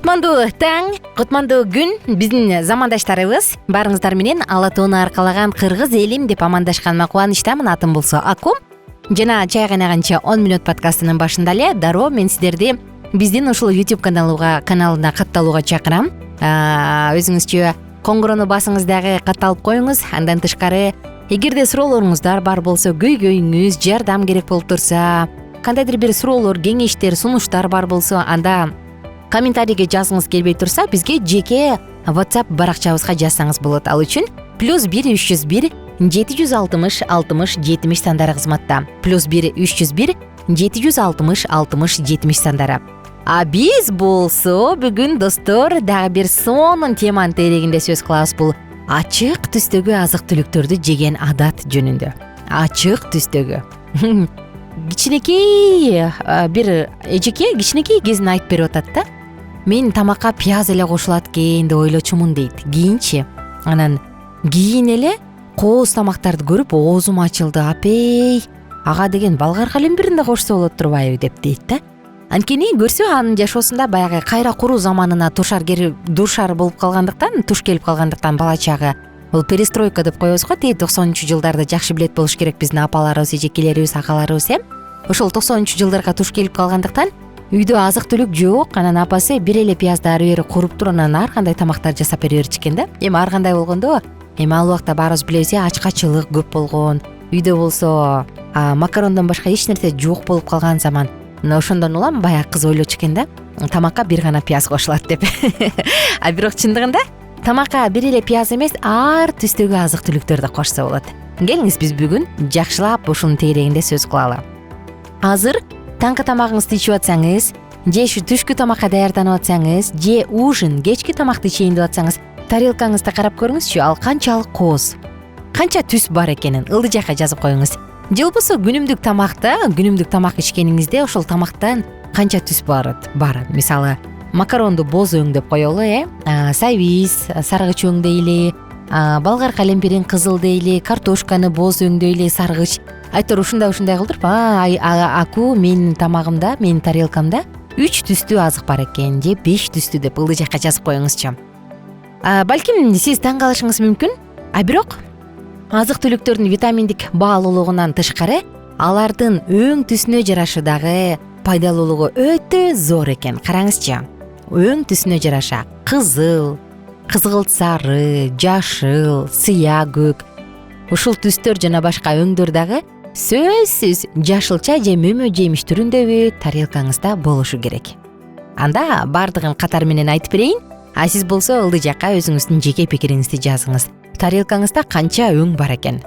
Кутмандуу таң, кутмандуу күн биздин замандаштарыбыз баарыңыздар менен Ала тоону аркалаган кыргыз элим деп амандашканыма кубанычтамын. Атым болсо Аку. Жана чай кайнаганча 10 мүнөт подкастынын башында эле дароо мен сиздерди биздин ушул YouTube каналына катталууга чакырам. Өзүңүзчө коңгурону басыңыз дагы катталып коюңуз. Андан тышкары эгерде суроолоруңуздар бар болсо, көйгөйүңүз, жардам керек болуп турса, кандайдыр бир суроолор, кеңештер, сунуштар бар болсо, анда комментарийге жазгыңыз келбей турса, бизге жеке WhatsApp баракчабызга жазсаңыз болот. Ал үчүн +1 301 760 60 70 сандары кызматта. +1 301 760 60 70 сандары. А биз болсо бүгүн достор дагы бир сонун теманын терегинде сөз кылабыз. Бул ачык түстөгү азык-түлүктөрдү жеген адат жөнүндө. Ачык түстөгү. Кичинекей бир эжеке кичинекей кезин айтып берип атат да. Мен тамакка пияз эле кошулат экен деп ойлочумун дейт. Кийинчи анан кийин эле кооз тамактарды көрүп оозум ачылды. Апей, ага деген болгар калембирин да кошсо болот турбайбы деп дейт да. Анткени көрсө анын жашоосунда баягы кайра куруу заманына душар болуп калгандыктан, туш келип калгандыктан бала чагы бул перестройка деп коебуз го. 90-жылдарды жакшы билет болуш керек биздин апаларыбыз, эжекелерибиз, агаларыбыз. Ошол 90-жылдарга туш келип калгандыктан үйдө азык-түлүк жок. Анан апасы бир эле пиязды ары бери куруп туруп, анан ар кандай тамактар жасап бере берчү да. Ар кандай болгондо, ал убакта баарыбыз билебиз, ачкачылык көп болгон. Үйдө болсо макарондон башка эч нерсе жок болуп калган заман. Ошондон улам баягы кыз ойлочу экен да, тамакка бир гана пияз кошулат деп. А бирок чындыгында тамакка бир эле пияз эмес, ар түстөгү азык-түлүктөрдү кошсо болот. Келиңиз биз бүгүн жакшылап ушунун тегерегинде сөз кылалы. Азыр таңкы тамагыңызды ичип атсаңыз, же түшкү тамакка даярданып атсаңыз, же ужин, кечки тамакты ичейин деп атсаңыз, тарелкаңызды карап көрүңүзчү, ал канчалык кооз, канча түс бар экенин ылдый жакка жазып коюңуз. Же болбосо күнүмдүк тамак ичкениңизде ошол тамактан канча түс бар. Мисалы, макаронду боз өң деп коелу, сабиз саргыч өң дейли, болгар калембирин кызыл дейли, картошканы боз өң дейли, саргыч. Айтор ушундай кылдырып, Аку менин тамагымда, менин тарелкамда 3 түстүү азык бар экен, же 5 түстүү деп ылдый жакка жазып коюңузчу. Балким сиз таң калышыңыз мүмкүн, бирок азык-түлүктөрдүн витаминдик баалуулугунан тышкары алардын өң түсүнө жараша дагы пайдалуулугу өтө зор экен. Караңызчы, өң түсүнө жараша кызыл, кызгылт сары, жашыл, сыя көк, ушул түстөр жана башка өңдөр дагы сөзсүз жашылча же мөмө жемиш түрүндөбү тарелкаңызда болушу керек. Анда бардыгын катар менен айтып берейин, а сиз болсо ылдый жакка өзүңүздүн жеке пикириңизди жазыңыз. Тарелкаңызда канча өң бар экен?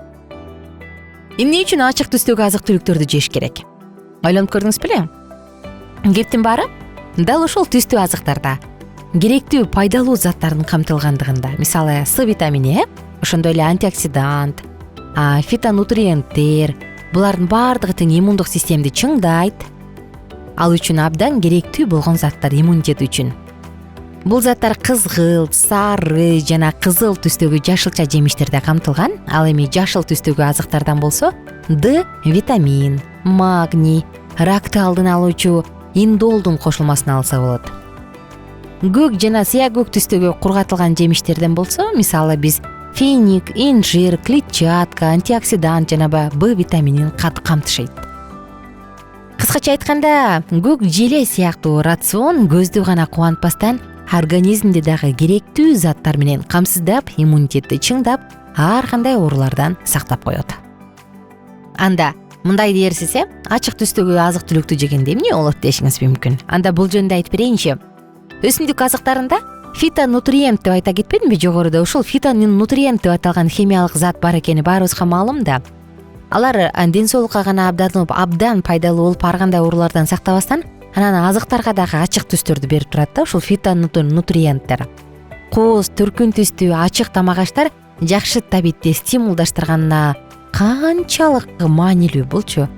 Эмне үчүн ачык түстөгү азык-түлүктөрдү жеш керек? Ойлонуп көрдүңүз беле? Кептин баары дал ушул түстүү азыктарда керектүү пайдалуу заттардын камтылгандыгында. Мисалы, С витамини, ошондой эле антиоксидант, фитонутриенттер, булардын баардыгы тең иммундук системди чыңдайт. Ал үчүн абдан керектүү болгон заттар иммунитет үчүн. Бул заттар кызгылт, сары жана кызыл түстөгү жашылча жемиштерде камтылган. Ал эми жашыл түстөгү азыктардан болсо Д витамин, магний, ракты алдын алуучу индолдун кошулмасын алса болот. Көк жана сыя көк түстөгү кургатылган жемиштерден болсо, мисалы биз финик, инжир, клетчатка, антиоксидант жана Б витаминин камтышат. Кыскача айтканда, көк желе сыяктуу рацион көздү гана кубантпастан организмди дагы керектүү заттар менен камсыздап, иммунитетти чыңдап, ар кандай оорулардан сактап коет. Анда мындай дээрсиз, ачык түстөгү азык-түлүктү жегенде эмне болот дешиңиз мүмкүн. Анда бул жөнүндө айтып берейинчи. Өсүмдүк азыктарында фитонутриент деп айта кетпедимби жогоруда? Ушул фитонутриент деп аталган химиялык зат бар экени баарыбызга маалым да. Алар ден соолукка гана абдан пайдалуу болуп, ар кандай оорулардан сактабастан, анан азыктарга дагы ачык түстөрдү берип турат да. Ушул фитонутриенттер кооз, түркүн түстүү ачык тамак аштар жакшы табитти стимулдаштырганына канчалык маанилүү болчу.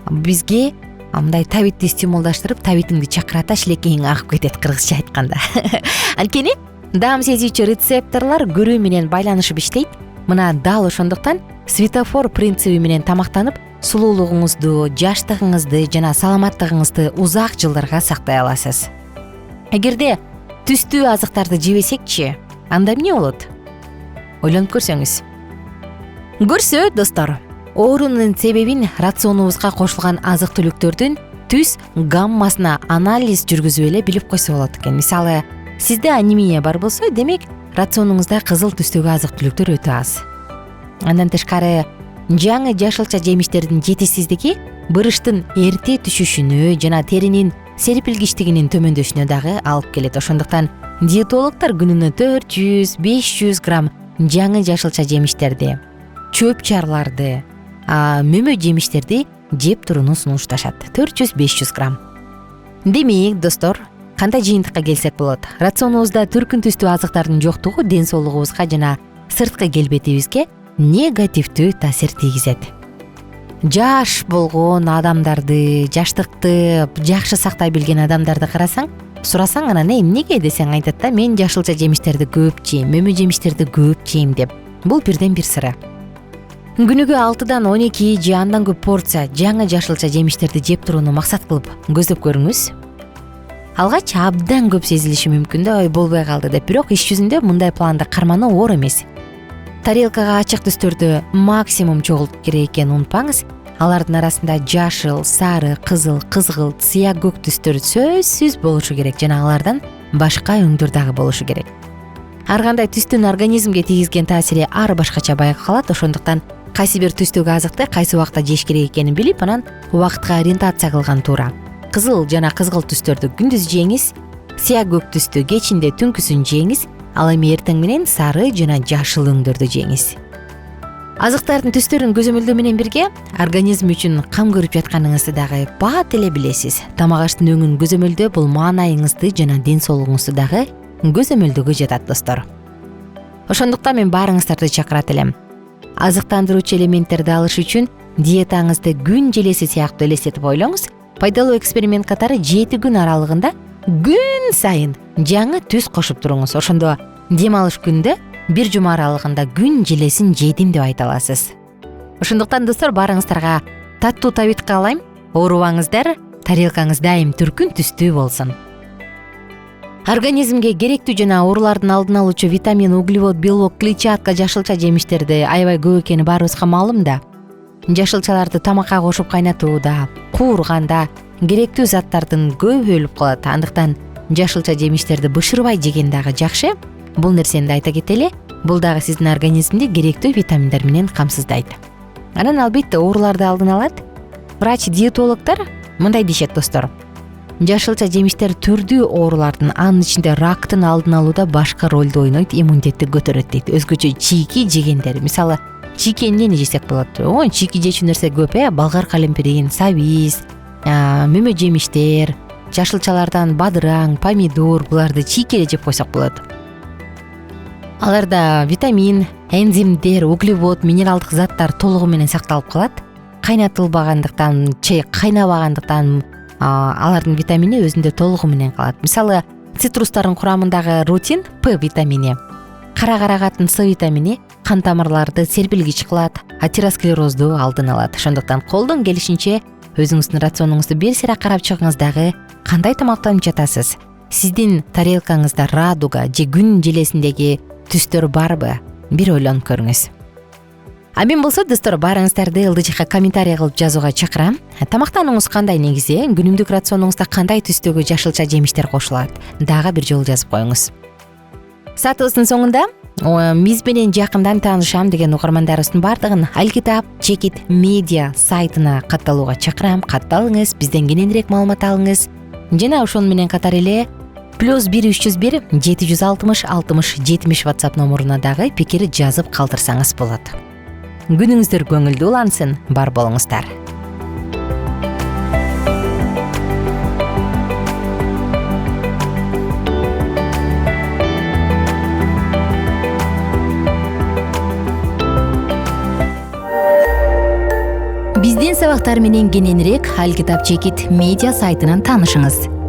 Бизге мындай табитти стимулдаштырып, табитиңди чакырата, шилекейиң агып кетет, кыргызча айтканда. Анткени даам сезүүчү рецепторлор көрүү менен байланышып иштейт. Мына дал ошондуктан светофор принциби менен тамактанып, сулуулугуңузду, жаштыгыңызды жана саламаттыгыңызды узак жылдарга сактай аласыз. Эгерде түстүү азыктарды жебесекчи, анда эмне болот? Ойлонуп көрсөңүз. Көрсө, достор, оорунун себебин рационубузга кошулган азык-түлүктөрдүн түс гаммасына анализ жүргүзүп эле билип койсо болот экен. Мисалы, сизде анемия бар болсо, демек рационуңузда кызыл түстөгү азык-түлүктөр өтө аз. Андан тышкары, жаңы жашылча жемиштердин жетишсиздиги бырыштын эрте түшүшүнө жана теринин серпилгичтигинин төмөндөшүнө дагы алып келет. Ошондуктан диетологдор күнүнө 400-500 грамм жаңы жашылча жемиштерди, чөп чарларды, мөмө жемиштерди жеп турууну сунушташат. 400-500 грамм. Демек, достор, кандай жыйынтыкка келсек болот? Рационубузда түркүн түстүү азыктардын жоктугу ден соолугубузга жана сырткы келбетибизге негативдүү таасир тийгизет. Жаш болгон адамдарды, жаштыкты жакшы сактай билген адамдарды карасаң, сурасаң, анан эмнеге десең айтат да, мен жашылча жемиштерди көп жейм, мөмө жемиштерди көп жейм деп. Бул бирден бир сыры. Күнүгө 6-дан 12 же андан көп порция жаңы жашылча жемиштерди жеп турууну максат кылып көздөп көрүңүз. Алгач абдан көп сезилиши мүмкүн да, ой болбой калды деп, бирок иш жүзүндө мындай планды кармануу оор эмес. Тарелкага ачык түстөрдү максимум чогултуп керек экенин унутпаңыз. Алардын арасында жашыл, сары, кызыл, кызгылт, сыя көк түстөр сөзсүз болушу керек жана алардан башка өңдөр дагы болушу керек. Ар кандай түстүн организмге тийгизген таасири ар башкача байкалат. Ошондуктан кайсы бир түстөгү азыкты кайсы убакта жеш керек экенин билип, анан убакытка ориентация кылган туура. Кызыл жана кызгылт түстөрдү күндүз жеңиз, сыя көк түстү кечинде түнкүсүн жеңиз, ал эми эртең менен сары жана жашыл өңдөрдү жеңиз. Азыктардын түстөрүн көзөмөлдөө менен бирге организм үчүн кам көрүп жатканыңызды дагы бат эле билесиз. Тамак аштын өңүн көзөмөлдөө бул маанайыңызды жана ден соолугуңузду дагы көзөмөлдөгө жатат, достор. Ошондуктан мен баарыңыздарды чакырат элем. Азыктандыруучу элементтерди алыш үчүн диетаңызды күн желеси сыяктуу элестетип ойлоңуз. Пайдалуу эксперимент катары 7 күн аралыгында күн сайын жаңы түс кошуп туруңуз. Ошондо дем алыш күндө бир жума аралыгында күн желесин жедим деп айта аласыз. Ошондуктан, достор, баарыңыздарга таттуу табит каалайм. Оорубаңыздар, тарелкаңыз дайым түркүн түстүү болсун. Организмге керектүү жана оорулардын алдын алуучу витамин, углевод, белок, клетчатка, жашылча жемиштерди аябай көп экени баарыбызга маалым да. Жашылчаларды тамакка кошуп кайнатууда, куурганда керектүү заттардын көбү өлүп калат. Андыктан жашылча жемиштерди бышырбай жеген дагы жакшы. Бул нерсени да айта кетели. Бул дагы сиздин организмди керектүү витаминдер менен камсыздайт. Анан албетте ооруларды алдын алат. Врач-диетологдор мындай дешет, достор. Жашылча жемиштер түрдүү оорулардын, анын ичинде рактын алдын алууда башка ролду ойнойт, иммунитетти көтөрөт дейт. Өзгөчө чийки жегендер, мисалы, чийки эмнени жесек болот? Чийки жечү нерсе көп, болгар калемпирин, сабиз, мөмө жемиштер, жашылчалардан бадыраң, помидор, буларды чийки эле жеп койсок болот. Аларда витамин, энзимдер, углевод, минералдык заттар толугу менен сакталып калат. Кайнатылбагандыктан, кайнабагандыктан алардын витамини өзүндө толугу менен калат. Мисалы, цитрустардын курамындагы рутин, П витамини, кара карагаттын С витамини кан тамырларды серпилгич кылат, атеросклерозду алдын алат. Ошондуктан колдон келишинче өзүңүздүн рационуңузду бир сыйра карап чыгыңыз дагы. Кандай тамактанып жатасыз? Сиздин тарелкаңызда радуга же күн желесиндеги түстөр барбы? Бир ойлонуп көрүңүз. Мен болсо, достор, баарыңыздарды ылдыжыкка комментарий кылып жазууга чакырам. Тамактанууңуз кандай негизи? Күнүмдүк рационуңузда кандай түстөгү жашылча жемиштер кошулат? Дагы бир жолу жазып коюңуз. Саатыбыздын соңунда биз менен жакындан таанышам деген угармандарыбыздын бардыгын Алкитап Чекит медиа сайтына катталууга чакырам. Катталыңыз, бизден кененирээк маалымат алыңыз. Жана ошону менен катар эле +1 301 760 60 70 WhatsApp номуруна дагы пикир жазып калтырсаңыз болот. Күнүңүздөр көңүлдүү улансын, бар болуңуздар. Биздин сабактар менен кененирээк Алкитап Чекит медиа сайтынан таанышыңыз.